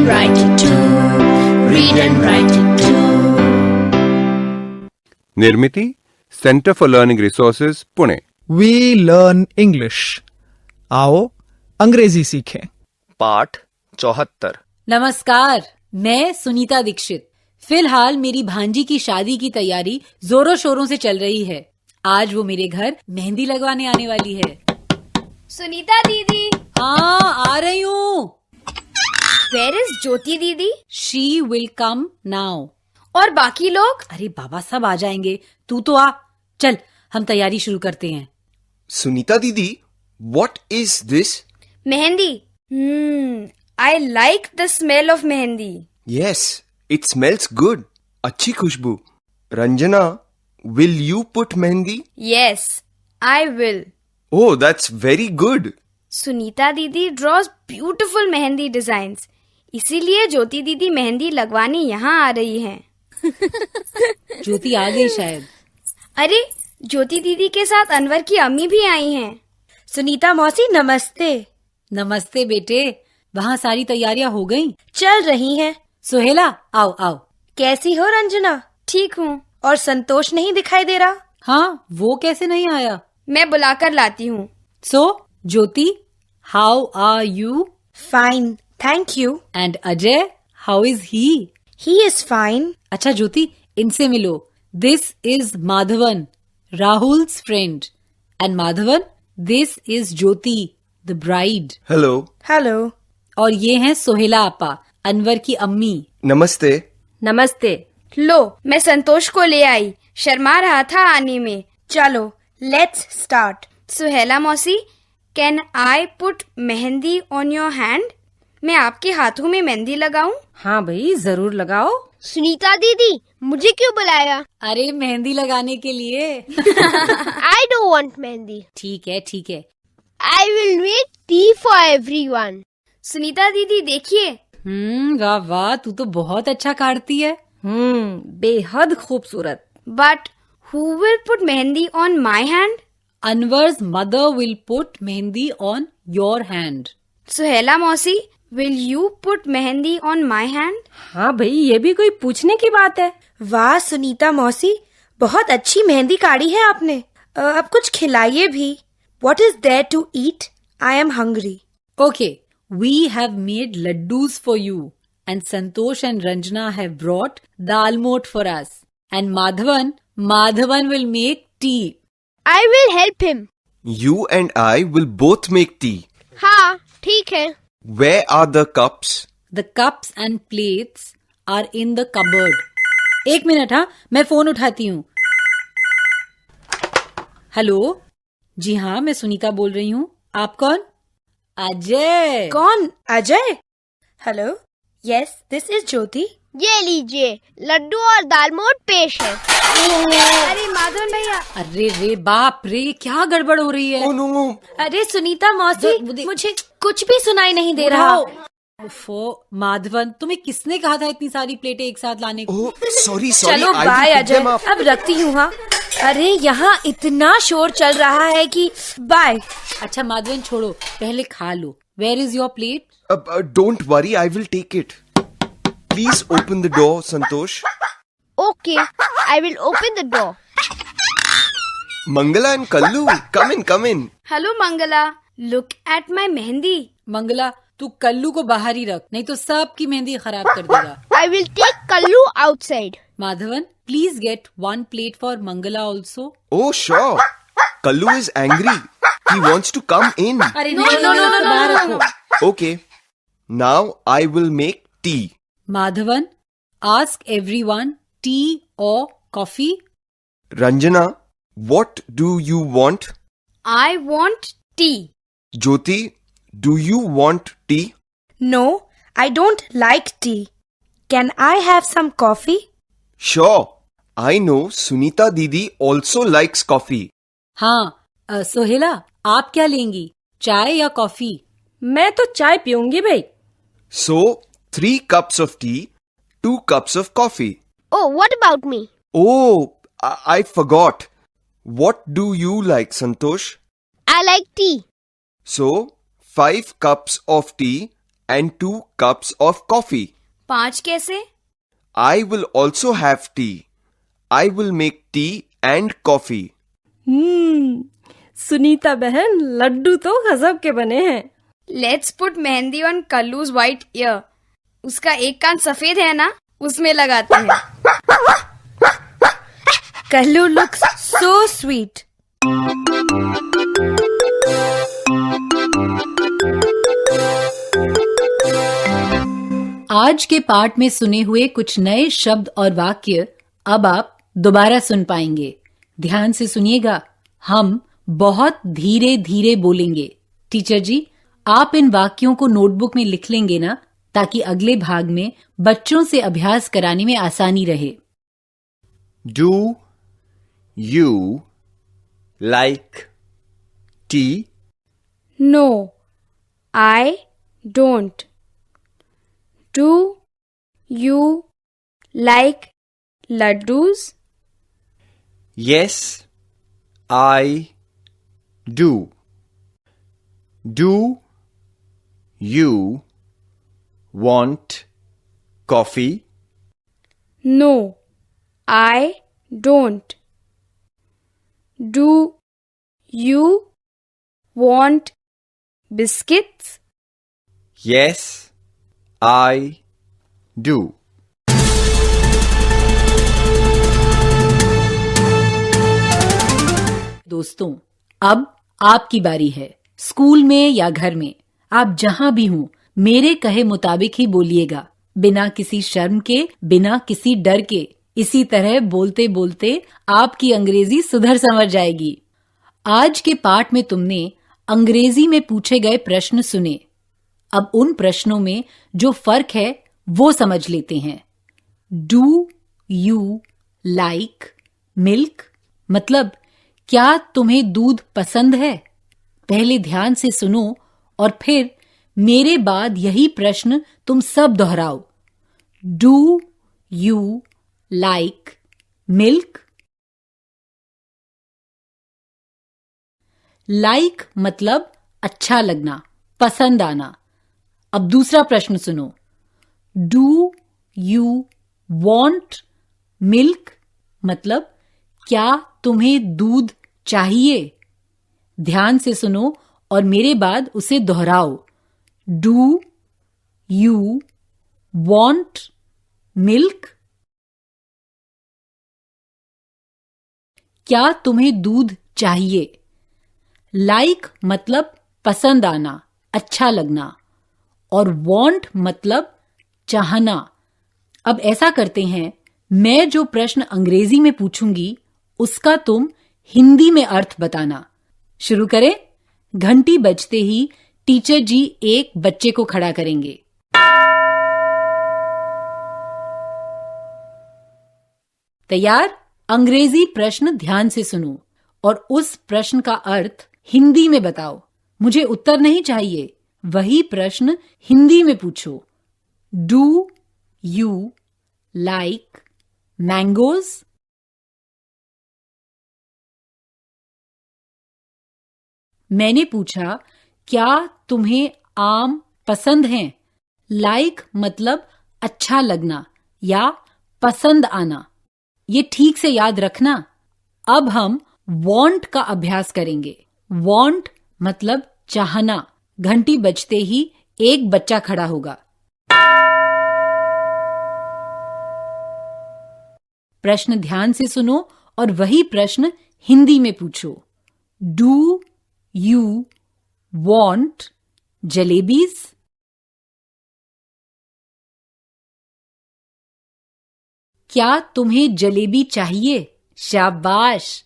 and write it too. Read and write it too. Nirmiti centre for learning resources Pune. We learn English. आओ अंग्रेजी सीखें। पाठ 74। नमस्कार, मैं सुनीता दीक्षित। फिलहाल मेरी भांजी की शादी की तैयारी जोरों शोरों से चल रही है। आज वो मेरे घर मेहंदी लगवाने आने वाली है। सुनीता दीदी। हाँ, आ रही हूँ। Where is ज्योति दीदी? She will come now. और बाकी लोग? अरे बाबा, सब आ जाएंगे, तू तो आ। चल, हम तैयारी शुरू करते हैं। सुनीता दीदी, what is this? Mehndi. I like the smell of mehndi. Yes, it smells good. अच्छी खुशबू। Ranjana, will you put mehndi? Yes, I will. Oh, that's very good. Sunita दीदी draws beautiful मेहंदी designs। इसीलिए ज्योति दीदी मेहंदी लगवाने यहाँ आ रही हैं। ज्योति आ गई शायद। अरे, ज्योति दीदी के साथ अनवर की अम्मी भी आई हैं। सुनीता मौसी नमस्ते। नमस्ते बेटे, वहाँ सारी तैयारियां हो गईं? चल रही हैं। सोहेला, आओ आओ। कैसी हो रंजना? ठीक हूँ। और संतोष नहीं दिखाई दे रहा? हाँ, वो कैसे नहीं आया? मैं बुलाकर लाती हूँ। So Jyoti, how are you? Fine, thank you. And Ajay, how is he? He is fine. अच्छा ज्योति, इनसे मिलो। This is Madhavan, Rahul's friend. And Madhavan, this is Jyoti, the bride. Hello. Hello. और ये हैं सोहेला आपा, अनवर की अम्मी। नमस्ते। नमस्ते। लो, मैं संतोष को ले आई। शर्मा रहा था आने में। चलो, let's start. Suhela mausi, can I put mehndi on your hand? मैं आपके हाथों में मेहंदी लगाऊं? हाँ भाई, जरूर लगाओ। सुनीता दीदी, मुझे क्यों बुलाया? अरे मेहंदी लगाने के लिए। I don't want mehndi. ठीक है ठीक है। I will make tea for everyone। Sunita दीदी देखिए। वाह वाह, तू तो बहुत अच्छा काटती है। बेहद खूबसूरत। But who will put mehndi on my hand? Anwar's mother will put mehndi on your hand. सुहेला मौसी, will you put mehndi on my hand? हाँ भाई, ये भी कोई पूछने की बात है। वाह सुनीता मौसी, बहुत अच्छी मेहंदी काढ़ी है आपने। अब कुछ खिलाइए भी। What is there to eat? I am hungry. Okay, we have made laddus for you, and Santosh and Ranjana have brought dal mot for us. And Madhavan will make tea. I will help him। You and I will both make tea. हाँ, ठीक है। Where are the cups? The cups and plates are in the cupboard. एक minute, हाँ, मैं phone उठाती हूँ। Hello, जी हाँ, मैं सुनीता बोल रही हूँ। आप कौन? अजय। कौन? Ajay? Hello, yes, this is Jyoti. ये लीजिए, लड्डू और दाल मोट पेश है। अरे माधवन भैया। अरे रे बाप रे, क्या गड़बड़ हो रही है? Oh no. अरे सुनीता मौसी, मुझे कुछ भी सुनाई नहीं दे उठाओ। रहा। ओफो, माधवन, तुम्हें किसने कहा था इतनी सारी प्लेटें एक साथ लाने को? Oh, sorry. चलो I will by pick Ajay, them up. अब रखती हूँ। हाँ, अरे यहाँ इतना शोर चल रहा है कि बाय। अच्छा माधवन, छोड़ो, पहले खा लो। Where is your plate? Don't worry, I will take it. Please open the door, Santosh. Okay, I will open the door। Mangala and Kallu, come in. Hello Mangala, look at my mehndi. Mangala, तू कल्लू को बाहर ही रख, नहीं तो सबकी मेहंदी खराब कर देगा। I will take Kullu outside। Madhavan, please get one plate for Mangala also. Oh, sure. Kallu is angry. He wants to come in. अरे नहीं, बाहर रखो। Okay. Now I will make tea. Madhavan, ask everyone tea or coffee. Ranjana, what do you want? I want tea। Jyoti, do you want tea? No, I don't like tea. Can I have some coffee? Sure. I know Sunita Didi also likes coffee. हाँ, सोहेला, आप क्या लेंगी, चाय या coffee? मैं तो चाय पीऊंगी भाई। So, 3 cups of tea, 2 cups of coffee. Oh, what about me? Oh, I forgot. What do you like, Santosh? I like tea। So, 5 cups of tea and 2 cups of coffee. 5 कैसे? I will also have tea. I will make tea and coffee. Sunita बहन लड्डू तो गजब के बने हैं. Let's put mehndi on कल्लू's white ear. उसका एक कान सफेद है ना, उसमें लगाते हैं. Kullu looks so sweet. आज के पाठ में सुने हुए कुछ नए शब्द और वाक्य अब आप दोबारा सुन पाएंगे. ध्यान से सुनिएगा. हम बहुत धीरे धीरे बोलेंगे. टीचर जी, आप इन वाक्यों को नोटबुक में लिख लेंगे ना, ताकि अगले भाग में बच्चों से अभ्यास कराने में आसानी रहे. Do you like tea? No, I don't. Do you like laddus? Yes, I do. Do you want coffee? No, I don't. Do you want biscuits? Yes, I do. दोस्तों, अब आपकी बारी है. स्कूल में या घर में, आप जहां भी हों, मेरे कहे मुताबिक ही बोलिएगा, बिना किसी शर्म के, बिना किसी डर के. इसी तरह बोलते बोलते आपकी अंग्रेजी सुधर संवर जाएगी. आज के पाठ में तुमने अंग्रेजी में पूछे गए प्रश्न सुने. अब उन प्रश्नों में जो फर्क है वो समझ लेते हैं. डू यू लाइक मिल्क मतलब क्या तुम्हें दूध पसंद है? पहले ध्यान से सुनो और फिर मेरे बाद यही प्रश्न तुम सब दोहराओ. Do you like milk? Like मतलब अच्छा लगना, पसंद आना. अब दूसरा प्रश्न सुनो. डू यू वॉन्ट मिल्क मतलब क्या तुम्हें दूध चाहिए? ध्यान से सुनो और मेरे बाद उसे दोहराओ. Do you want milk? क्या तुम्हें दूध चाहिए? लाइक मतलब पसंद आना, अच्छा लगना, और वॉन्ट मतलब चाहना. अब ऐसा करते हैं, मैं जो प्रश्न अंग्रेजी में पूछूंगी उसका तुम हिंदी में अर्थ बताना. शुरू करें. घंटी बजते ही टीचर जी एक बच्चे को खड़ा करेंगे. तैयार? अंग्रेजी प्रश्न ध्यान से सुनो और उस प्रश्न का अर्थ हिंदी में बताओ. मुझे उत्तर नहीं चाहिए, वही प्रश्न हिंदी में पूछो. Do you like mangoes? मैंने पूछा क्या तुम्हें आम पसंद हैं? लाइक मतलब अच्छा लगना या पसंद आना. ये ठीक से याद रखना. अब हम वांट का अभ्यास करेंगे. वांट मतलब चाहना. घंटी बजते ही एक बच्चा खड़ा होगा. प्रश्न ध्यान से सुनो और वही प्रश्न हिंदी में पूछो. Do you want jalebis? क्या तुम्हें जलेबी चाहिए? शाबाश.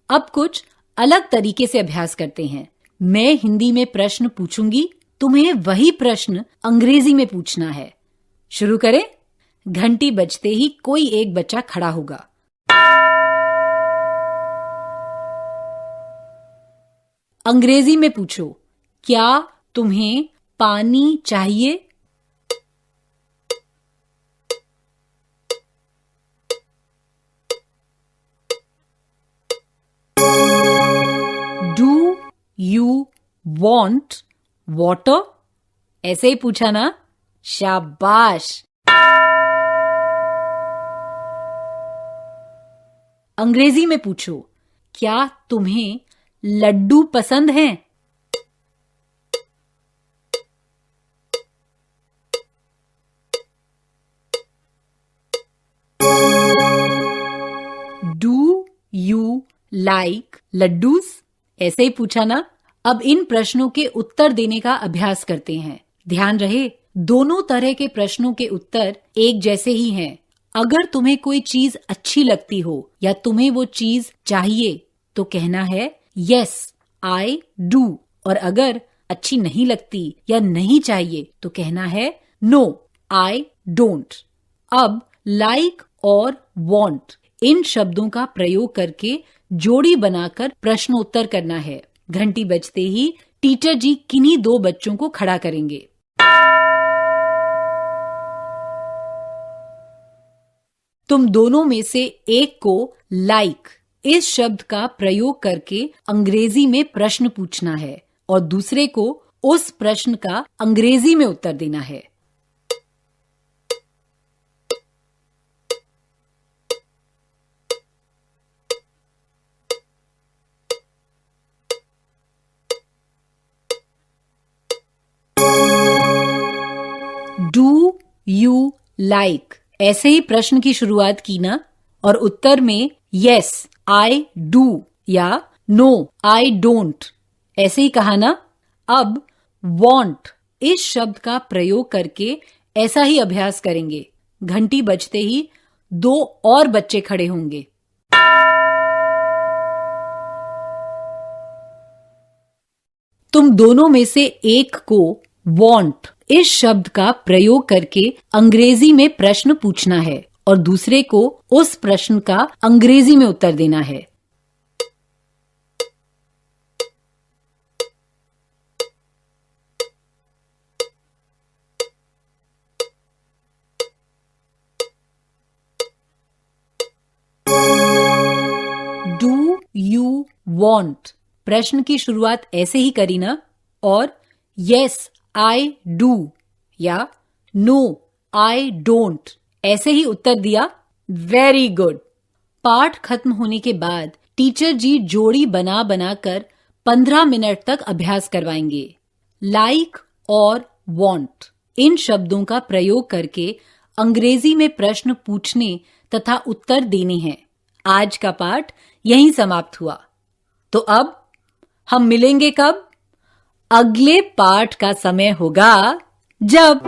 अब कुछ अलग तरीके से अभ्यास करते हैं. मैं हिंदी में प्रश्न पूछूंगी, तुम्हें वही प्रश्न अंग्रेजी में पूछना है. शुरू करें. घंटी बजते ही कोई एक बच्चा खड़ा होगा. अंग्रेजी में पूछो क्या तुम्हें पानी चाहिए? Do you want water? ऐसे ही पूछा ना? शाबाश। अंग्रेजी में पूछो, क्या तुम्हें लड्डू पसंद हैं? Do you like laddoos? ऐसे ही पूछा ना? अब इन प्रश्नों के उत्तर देने का अभ्यास करते हैं। ध्यान रहे, दोनों तरह के प्रश्नों के उत्तर एक जैसे ही हैं। अगर तुम्हें कोई चीज अच्छी लगती हो या तुम्हें वो चीज चाहिए तो कहना है यस आई डू, और अगर अच्छी नहीं लगती या नहीं चाहिए तो कहना है नो आई डोंट। अब लाइक और वॉन्ट इन शब्दों का प्रयोग करके जोड़ी बनाकर प्रश्नोत्तर करना है। घंटी बजते ही टीचर जी किन्हीं दो बच्चों को खड़ा करेंगे। तुम दोनों में से एक को लाइक इस शब्द का प्रयोग करके अंग्रेजी में प्रश्न पूछना है और दूसरे को उस प्रश्न का अंग्रेजी में उत्तर देना है। डू यू लाइक ऐसे ही प्रश्न की शुरुआत की ना, और उत्तर में यस आई डू या नो आई डोंट ऐसे ही कहा ना। अब वांट इस शब्द का प्रयोग करके ऐसा ही अभ्यास करेंगे। घंटी बजते ही दो और बच्चे खड़े होंगे। तुम दोनों में से एक को वांट इस शब्द का प्रयोग करके अंग्रेजी में प्रश्न पूछना है और दूसरे को उस प्रश्न का अंग्रेजी में उत्तर देना है। डू यू वॉन्ट प्रश्न की शुरुआत ऐसे ही करी ना, और यस आई डू या नो आई डोंट ऐसे ही उत्तर दिया। Very good. पाठ खत्म होने के बाद टीचर जी जोड़ी बना बनाकर 15 मिनट तक अभ्यास करवाएंगे। लाइक और वांट इन शब्दों का प्रयोग करके अंग्रेजी में प्रश्न पूछने तथा उत्तर देने हैं। आज का पाठ यहीं समाप्त हुआ। तो अब हम मिलेंगे कब? अगले पाठ का समय होगा जब